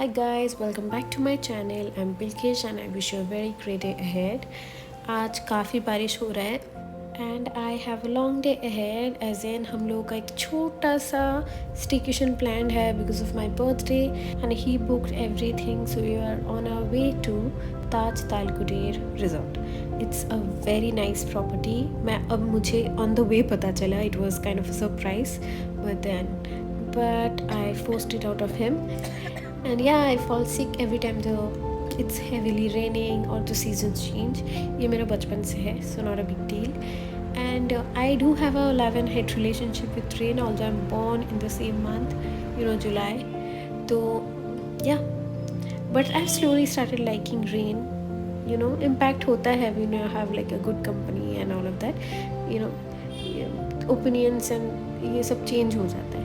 Hi guys, welcome back to my channel. I'm Bilkesh and I wish you a very great day ahead. आज काफ़ी बारिश हो रहा है and I have a long day ahead as in हम लोग का एक छोटा सा staycation planned है because of my birthday and he booked everything, so we are on our way to Taj Tal Kudir Resort. It's a very nice property. मैं अब मुझे on the way पता चला, it was kind of a surprise but I forced it out of him. And yeah, I fall sick every time it's heavily raining or the seasons change. ये मेरा बचपन से है, so not a big deal. And I do have a love and hate relationship with rain, although I'm born in the same month, July. So yeah, but I've slowly started liking rain. Impact होता है when you have like a good company and all of that. Opinions and ये सब change हो जाता है.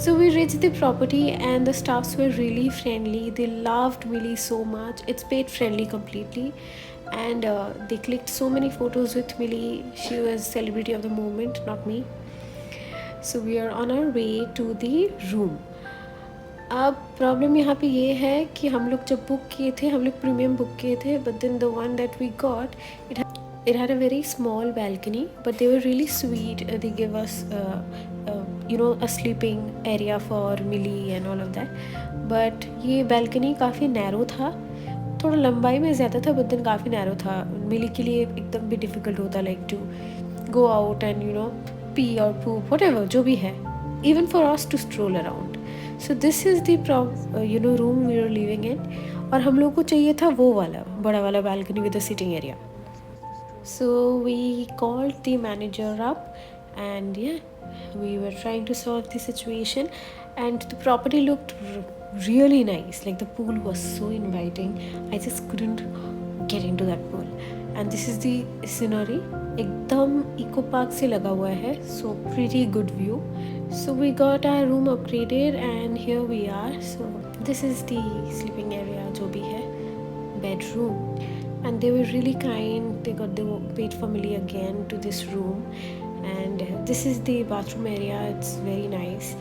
So we reached the property and the staffs were really friendly. They loved Millie so much. It's pet friendly completely. And they clicked so many photos with Millie. She was celebrity of the moment, not me. So we are on our way to the room. अब problem यहाँ पे ये है कि हम लोग जब book किए थे, हम लोग प्रीमियम बुक किए थे, but then the one that we got, it had a very small balcony, but they were really sweet. They gave us a sleeping area for Millie and all of that. But ये balcony काफ़ी narrow था, थोड़ा लंबाई में ज़्यादा था, but then काफ़ी narrow था. मिली के लिए एकदम भी difficult होता like to go out and pee or poop, whatever जो भी है, even for us to stroll around. So this is the room we were living in, और हम लोग को चाहिए था वो वाला बड़ा वाला balcony with a sitting area. So we called the manager up and yeah, we were trying to solve the situation, and the property looked really nice. Like the pool was so inviting. I just couldn't get into that pool. And this is the scenery. एकदम eco park से लगा हुआ है, so pretty good view. So we got our room upgraded and here we are. So this is the sleeping area जो भी है, bedroom. And they were really kind. They got the paid family again to this room, and this is the bathroom area. It's very nice,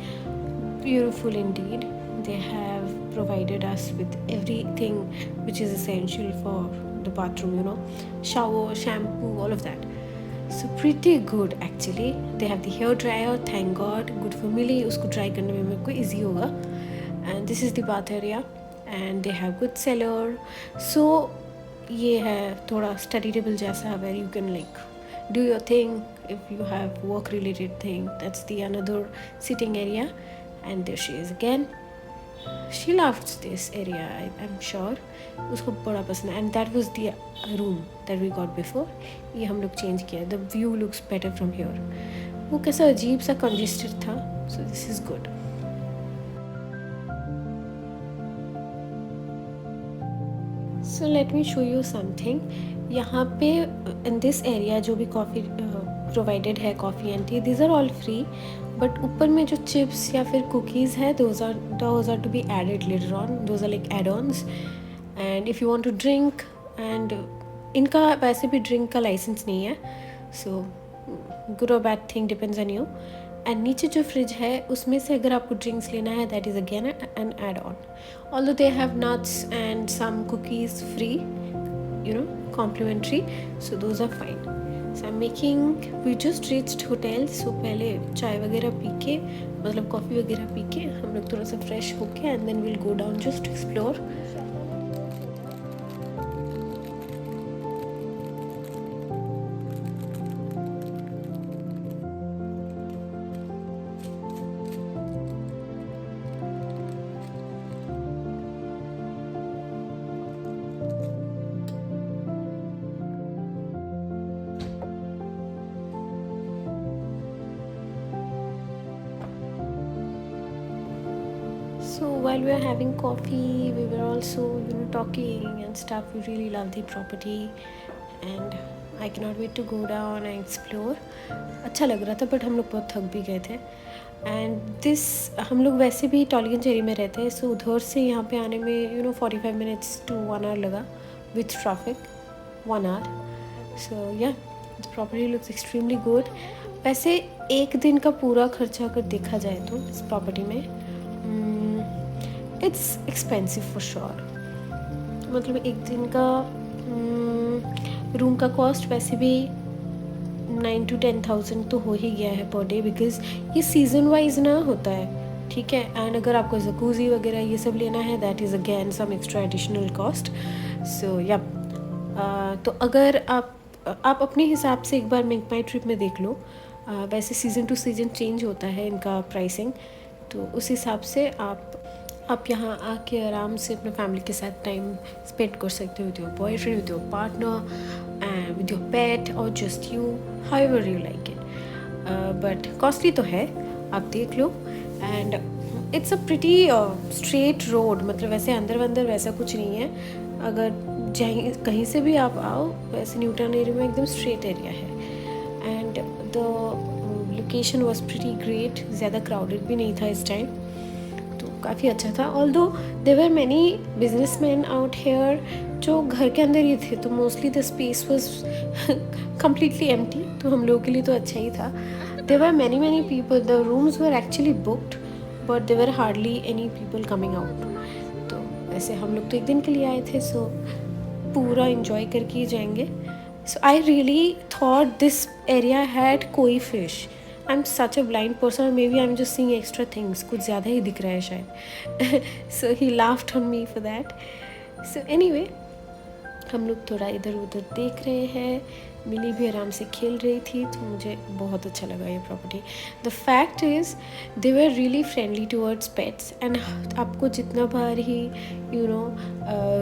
beautiful indeed. They have provided us with everything which is essential for the bathroom, shower, shampoo, all of that. So pretty good actually. They have the hair dryer, thank God, good for Millie. उसको dry करने में मेरे को easy होगा. And this is the bath area, and they have good cellar. So ये है थोड़ा study table जैसा, where you can like do your thing if you have work related thing. That's the another sitting area, and there she is again. She loved this area, I'm sure. उसको बड़ा पसंद है. And that was the room that we got before. ये हम लोग change किया. The view looks better from here. वो कैसा अजीब सा congested था, so this is good. So let me show you something. यहाँ पे in this area जो भी coffee provided है, coffee and tea, these are all free. But ऊपर में जो chips या फिर cookies है, those are to be added later on. Those are like add-ons. And if you want to drink, and इनका वैसे भी drink का license नहीं है, so good or bad thing depends on you. And नीचे जो फ्रिज है उसमें से अगर आपको ड्रिंक्स लेना है, that is again an add on. Although they have nuts and some cookies free, complimentary, so those are fine. So I am making, we just reached hotel. So पहले चाय वगैरह पी के, मतलब कॉफ़ी वगैरह P के, हम लोग थोड़ा सा फ्रेश होके and then will go down just to explore. So while we were having coffee, we were also talking and stuff. We really love the property and I cannot wait to go down and explore. अच्छा लग रहा था, but हम लोग बहुत थक भी गए थे. And this, हम लोग वैसे भी टॉलीगंज एरिया में रहते हैं, so उधर से यहाँ पे आने में 45 minutes to 1 hour लगा with traffic, 1 hour. So yeah, the property looks extremely good. वैसे एक दिन का पूरा खर्चा अगर देखा जाए तो इस प्रॉपर्टी में इट्स एक्सपेंसिव फॉर श्योर। मतलब एक दिन का रूम का कॉस्ट वैसे भी 9 to 10,000 तो हो ही गया है पर डे, बिकॉज ये सीज़न वाइज ना होता है, ठीक है। एंड अगर आपको जकूज़ी वगैरह ये सब लेना है, that is again some extra additional cost. So या तो अगर आप अपने हिसाब से एक बार मेक माई ट्रिप में देख लो। वैसे सीज़न टू सीज़न चेंज होता है इनका प्राइसिंग, तो उस हिसाब से आप यहाँ आके आराम से अपने फैमिली के साथ टाइम स्पेंड कर सकते हो, with your boyfriend, with your partner and with your pet और just you, however you like it. But costly तो है, आप देख लो। And it's a pretty straight road, मतलब वैसे अंदर वंदर वैसा कुछ नहीं है। अगर कहीं से भी आप आओ, वैसे न्यू टाउन एरिया में एकदम स्ट्रेट एरिया है। And the location was pretty great, ज़्यादा क्राउडेड भी नहीं था इस टाइम, तो काफ़ी अच्छा था। Although there were many businessman out here जो घर के अंदर ही थे, तो mostly the space was completely empty, तो हम लोगों के लिए तो अच्छा ही था। There were many people, the rooms were actually booked but there were hardly any people coming out. तो वैसे हम लोग तो एक दिन के लिए आए थे, सो पूरा इंजॉय करके ही जाएंगे। So I really thought this area had कोई fish. I am such a blind person, maybe I am just seeing extra things, कुछ ज़्यादा ही दिख रहा है शायद। So he laughed on me for that. So anyway, हम लोग थोड़ा इधर उधर देख रहे हैं। मिली भी आराम से खेल रही थी, तो मुझे बहुत अच्छा लगा ये property. The fact is they were really friendly towards pets, and आपको जितना बार ही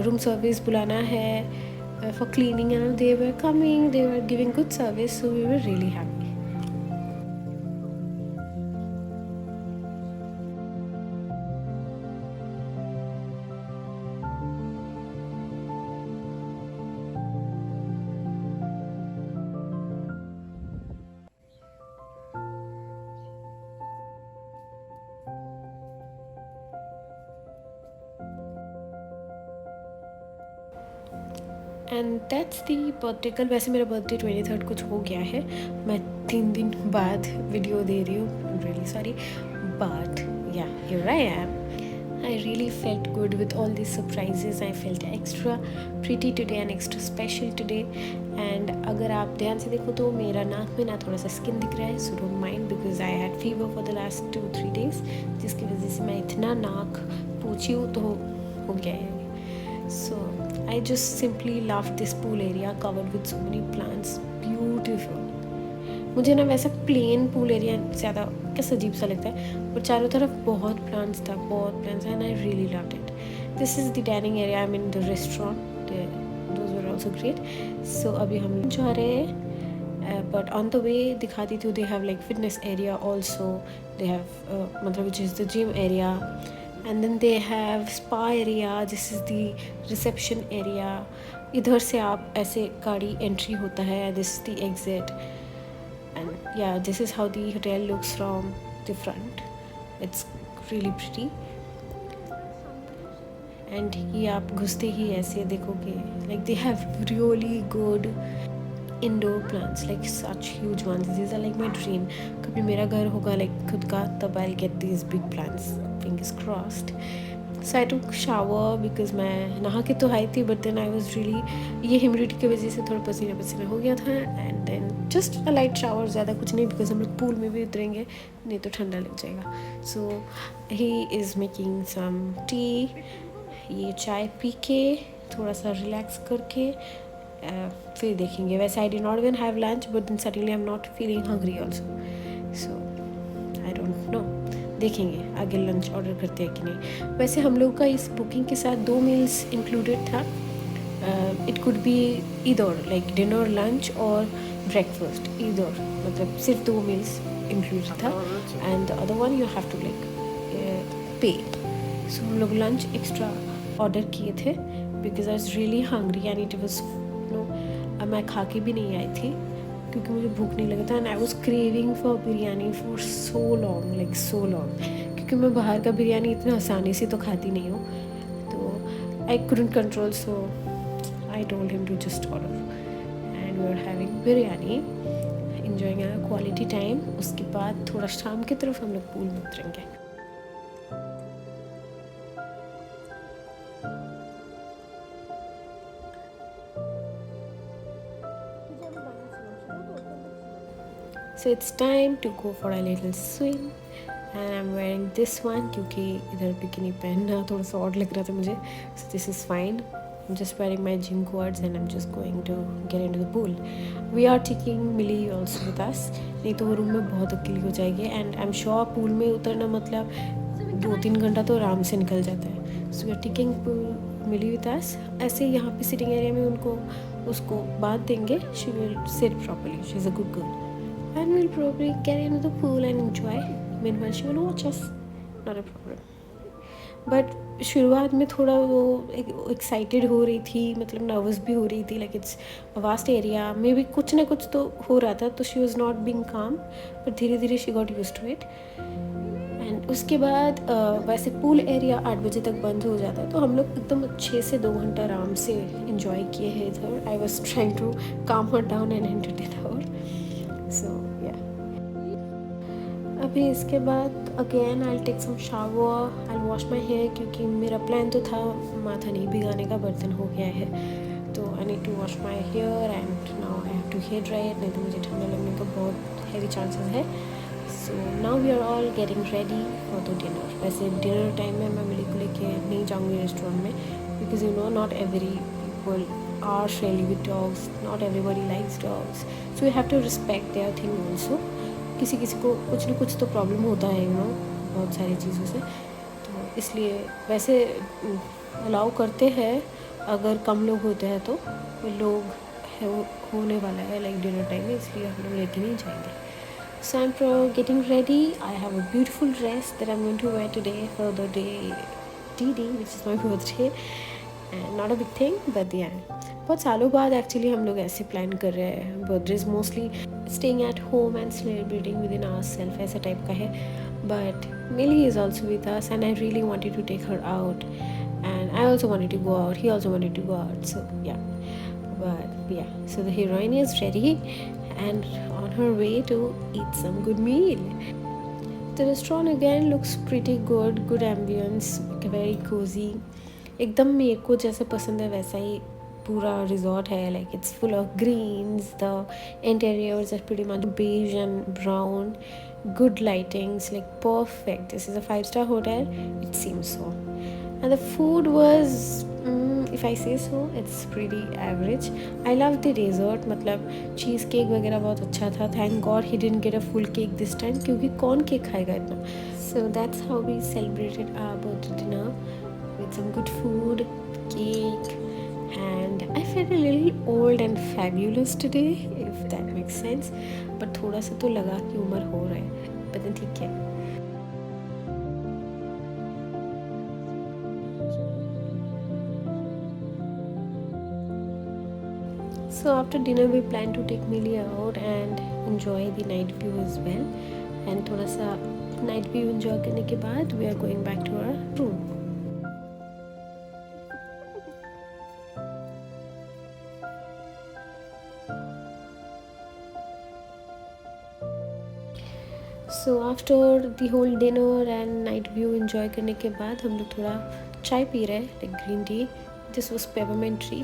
रूम सर्विस बुलाना है for cleaning and they were coming, they were giving good service, so we were really happy. And that's the birthday. कल वैसे मेरा birthday 23rd कुछ हो गया है, मैं 3 दिन बाद वीडियो दे रही हूँ, I am really sorry, but yeah here I am. I really felt good with all these surprises. I felt extra pretty today and extra special today. And अगर आप ध्यान से देखो तो मेरा नाक में ना थोड़ा सा स्किन दिख रहा है, so don't mind because I had fever for the last 2-3 days, जिसकी वजह से मैं इतना नाक पूछी हूँ तो हो गया है। So I just simply loved this pool area covered with so many plants, beautiful. मुझे ना वैसा प्लेन पूल एरिया ज़्यादा कैसा अजीब सा लगता है, पर चारों तरफ बहुत प्लांट्स था, बहुत plants, and I really loved it. This is the dining area, I mean the restaurant, those were also great. So अभी हम जा रहे हैं, बट ऑन द वे दिखाती थी, they have like fitness area also, they have मतलब which is the gym area, and then they have spa area, this is the reception area. इधर से आप ऐसे गाड़ी एंट्री होता है, this is the exit, and yeah, this is how the hotel looks from the front. It's really pretty. And ये आप घुसते ही ऐसे देखोगे, like they have really good indoor plants, like such huge ones. These are like my dream. कभी मेरा घर होगा like खुद का, तब I'll get these big plants. Fingers crossed. So I took shower because मैं नहा के तो आई थी, but then I was really, ये ह्यूमिडिटी की वजह से थोड़ा पसीना पसीना हो गया था, and then just a light shower, ज़्यादा कुछ नहीं, because हम लोग पूल में भी उतरेंगे, नहीं तो ठंडा लग जाएगा। So he is making some tea, ये चाय पी के थोड़ा सा रिलैक्स करके फिर देखेंगे। वैसे I did not even have lunch, but then suddenly I'm not feeling hungry also, so I don't know, देखेंगे आगे लंच ऑर्डर करते हैं कि नहीं। वैसे हम लोग का इस बुकिंग के साथ 2 मील्स इंक्लूडेड था। It could be either like dinner, lunch और ब्रेकफास्ट, ईदर, मतलब सिर्फ 2 मील्स इंक्लूडेड था, and the other one you have to like pay. So हम लोग लंच एक्स्ट्रा ऑर्डर किए थे because I was really hungry, and it was मैं खा के भी नहीं आई थी क्योंकि मुझे भूख नहीं लगा था, and I was craving for biryani for so long, like so long, क्योंकि मैं बाहर का बिरयानी इतना आसानी से तो खाती नहीं हूँ, तो I couldn't control, so I told him to just order, and we are having biryani, enjoying a quality time. उसके बाद थोड़ा शाम की तरफ हम लोग पूल में उतरेंगे। So it's time to go for a little swim and I'm wearing this one क्योंकि इधर बिकिनी पहनना थोड़ा सा ऑड लग रहा था मुझे. So this is fine. I'm just wearing my gym clothes and I'm just going to get into the pool. We are taking Millie also with us. नहीं तो वो रूम में बहुत अकेली हो जाएगी and I'm sure पूल में उतरना मतलब 2-3 घंटा तो आराम से निकल जाता है. So we are taking Millie with us. ऐसे यहाँ पे सिटिंग एरिया में उसको बांध देंगे. She will sit properly. She's a good girl. And we'll probably get into the pool and enjoy. Meanwhile, she will watch us. Not a problem. But शुरुआत में थोड़ा वो एक्साइटेड हो रही थी, मतलब नर्वस भी हो रही थी. Like it's vast area, maybe कुछ ना कुछ तो हो रहा था. तो she was not being calm, but धीरे धीरे she got used to it. And उसके बाद वैसे पूल एरिया 8 बजे तक बंद हो जाता है. तो हम लोग एकदम अच्छे से 2 घंटा आराम से इंजॉय किए हैं इधर. I was trying to calm her down and entertain her. So या अभी इसके बाद again I take some shower, I wash my hair क्योंकि मेरा प्लान तो था माथा नहीं भिगाने का, बर्तन हो गया है. तो I need to wash my hair and now I have to hair dry it, नहीं तो मुझे ठंडा लगने का बहुत हैवी चांसेस है. So now we are all getting ready for the dinner. वैसे डिनर टाइम में मैं मेरे को लेके नहीं जाऊँगी रेस्टोरेंट में because you know not every people are friendly with dogs, not everybody likes dogs. So you have to respect their thing also. किसी किसी को कुछ ना कुछ तो प्रॉब्लम होता है बहुत सारी चीज़ों से. तो इसलिए वैसे अलाउ करते हैं अगर कम लोग होते हैं, तो लोग होने वाला है लाइक डिनर टाइम में, इसलिए हम लोग लेके नहीं जाएंगे. So I'm getting ready. I have a beautiful dress that I'm going to wear today for the day DD, which is my birthday. And not a big thing, but yeah. बहुत सालों बाद एक्चुअली हम लोग ऐसे plan कर रहे हैं. Birthdays mostly staying at home and celebrating with in our self ऐसा टाइप का है. But Milly is also with us and I really wanted to take her out and I also wanted to go out. He also wanted to go out. So yeah but yeah, so the heroine is ready and on her way to eat some good meal. The restaurant again looks pretty good, good ambience, very cozy. एकदम मेरे को जैसे पसंद है वैसा ही पूरा resort है. Like it's full of greens, the interiors are pretty much beige and brown, good lightings, like perfect. This is a 5-star hotel, it seems so. And the food was if I say so, it's pretty average. I love the dessert, मतलब cheese cake वगैरह बहुत अच्छा था. Thank God he didn't get a full cake this time क्योंकि कौन cake खाएगा इतना. So that's how we celebrated our birthday dinner with some good food, cake, and I felt a little old and fabulous today, if that makes sense. But थोड़ा सा तो लगा कि उम्र हो रहा है, but then ठीक है. So after dinner we plan to take Millie out and enjoy the night view as well. And थोड़ा सा night view enjoy करने के बाद we are going back to our room. So after the whole dinner and night view enjoy करने के बाद हम लोग थोड़ा चाय पी रहे हैं, like green tea. This was peppermint tea,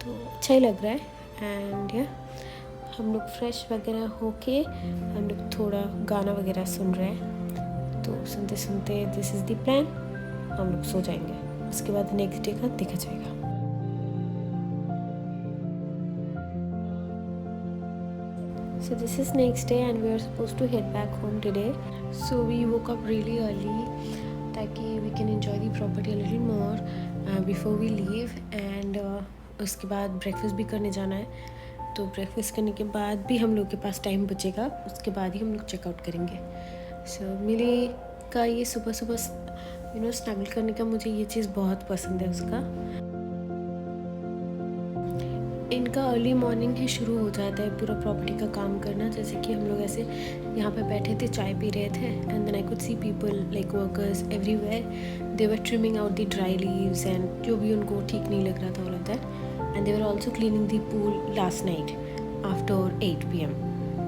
तो अच्छा ही लग रहा है. एंड या हम लोग फ्रेश वगैरह होके हम लोग थोड़ा गाना वगैरह सुन रहे हैं. तो सुनते सुनते दिस इज़ द प्लान, हम लोग सो जाएंगे. उसके बाद नेक्स्ट डे का देखा जाएगा. So this is next day and we are supposed to head back home today. So we woke up really early ताकि we can enjoy the property a little more before we leave. And उसके बाद breakfast भी करने जाना है. तो breakfast करने के बाद भी हम लोग के पास टाइम बचेगा, उसके बाद ही हम लोग चेकआउट करेंगे. सो मिली का ये सुबह सुबह स्नैगल करने का मुझे ये चीज़ बहुत पसंद है उसका. इनका अर्ली मॉर्निंग ही शुरू हो जाता है पूरा प्रॉपर्टी का काम करना. जैसे कि हम लोग ऐसे यहाँ पे बैठे थे, चाय पी रहे थे and then I could see people like workers everywhere. They were trimming out the dry leaves and जो भी उनको ठीक नहीं लग रहा था all of that. And they were also cleaning the pool last night after 8 PM.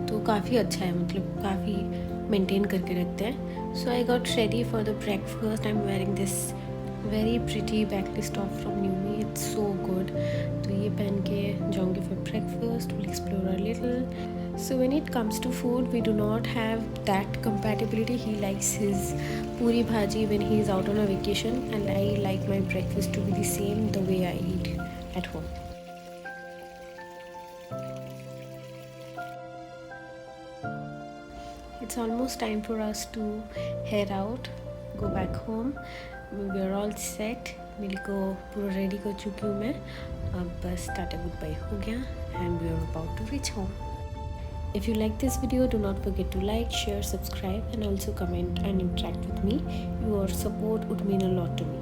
तो काफ़ी अच्छा है, मतलब काफ़ी मेंटेन करके रखते हैं. So I got ready for the breakfast. I am wearing this very pretty backless top from Newme, it's so good. तो ये पहन के जाऊँगी for breakfast, will explore a little. So when it comes to food we do not have that compatibility. He likes his puri bhaji when he is out on a vacation, and I like my breakfast to be the same the way I eat at home. It's almost time for us to head out, go back home. We are all set. मेरे को पूरा ready कर चुकी हूँ मैं, अब बस tata good bye हो गया and we are about to reach home. If you like this video, do not forget to like, share, subscribe and also comment and interact with me. Your support would mean a lot to me.